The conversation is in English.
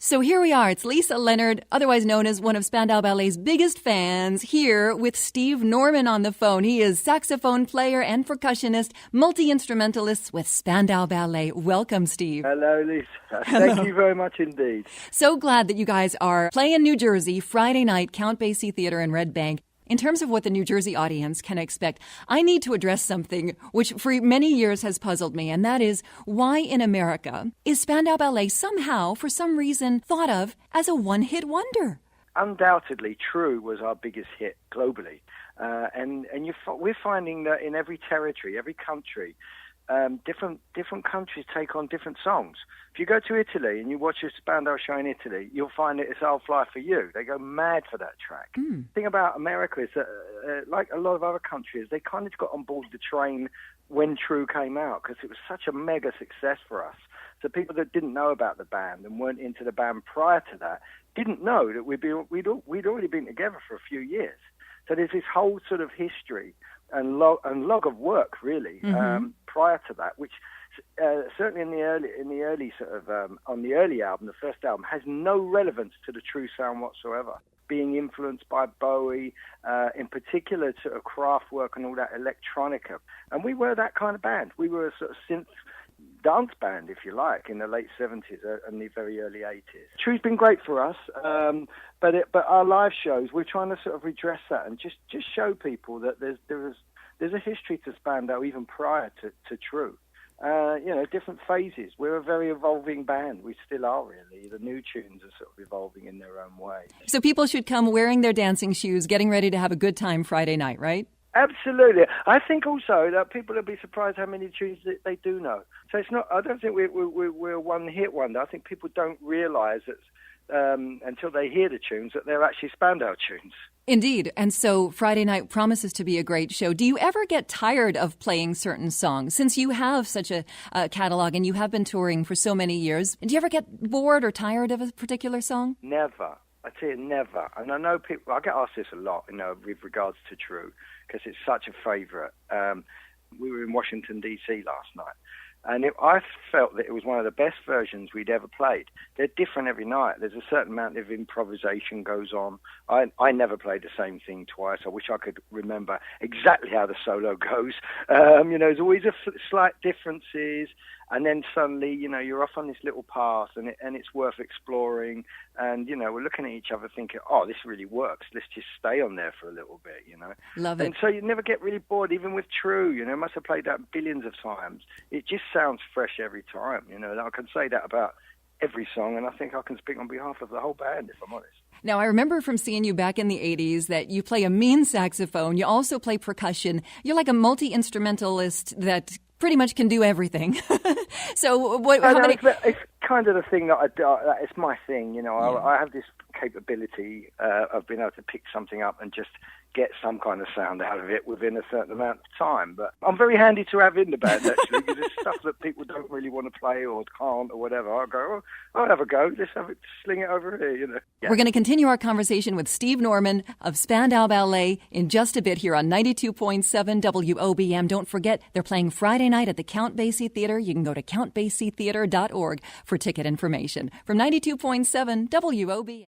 So here we are. It's Lisa Leonard, otherwise known as one of Spandau Ballet's biggest fans, here with Steve Norman on the phone. He is saxophone player and percussionist, multi-instrumentalist with Spandau Ballet. Welcome, Steve. Hello, Lisa. Thank you very much indeed. So glad that you guys are playing New Jersey Friday night, Count Basie Theater in Red Bank. In terms of what the New Jersey audience can expect, I need to address something which for many years has puzzled me, and that is why in America is Spandau Ballet somehow, for some reason, thought of as a one-hit wonder? Undoubtedly, True was our biggest hit globally. We're finding that in every territory, every country, different countries take on different songs. If you go to Italy and you watch a Spandau show in Italy, you'll find that it's I'll Fly For You. They go mad for that track. The thing about America is that, like a lot of other countries, they kind of got on board the train when True came out because it was such a mega success for us. So people that didn't know about the band and weren't into the band prior to that didn't know that we'd already been together for a few years. So there's this whole sort of history and log of work, really, prior to that, which certainly in the early sort of on the early album, the first album, has no relevance to the True sound whatsoever. Being influenced by Bowie, in particular, sort of craft work and all that electronica, and we were that kind of band. We were a sort of synth dance band, if you like, in the late 70s and the very early 80s. True's been great for us, but our live shows, we're trying to sort of redress that and just show people that there's a history to Spandau even prior to True. Different phases. We're a very evolving band. We still are, really. The new tunes are sort of evolving in their own way. So people should come wearing their dancing shoes, getting ready to have a good time Friday night, right? Absolutely. I think also that people will be surprised how many tunes they do know. So it's not. I don't think we're a one-hit wonder. I think people don't realise that until they hear the tunes that they're actually Spandau tunes. Indeed. And so Friday night promises to be a great show. Do you ever get tired of playing certain songs? Since you have such a catalog and you have been touring for so many years, do you ever get bored or tired of a particular song? Never. I tell you, never. And I know people, I get asked this a lot, with regards to True, because it's such a favourite. We were in Washington, D.C. last night, and I felt that it was one of the best versions we'd ever played. They're different every night. There's a certain amount of improvisation goes on. I never played the same thing twice. I wish I could remember exactly how the solo goes. There's always slight differences, and then suddenly, you're off on this little path, and it's worth exploring. And, we're looking at each other thinking, oh, this really works. Let's just stay on there for a little bit, Love it. And so you never get really bored, even with True, must have played that billions of times. It just sounds fresh every time, And I can say that about every song, and I think I can speak on behalf of the whole band, if I'm honest. Now, I remember from seeing you back in the 80s that you play a mean saxophone. You also play percussion. You're like a multi-instrumentalist that pretty much can do everything. So it's kind of the thing that I do. It's my thing, I have this capability of being able to pick something up and just get some kind of sound out of it within a certain amount of time. But I'm very handy to have in the band, actually, because it's stuff that people don't really want to play or can't or whatever. I'll go, I'll have a go. Let's sling it over here, Yeah. We're going to continue our conversation with Steve Norman of Spandau Ballet in just a bit here on 92.7 WOBM. Don't forget, they're playing Friday night at the Count Basie Theater. You can go to countbasietheater.org for ticket information. From 92.7 WOBM.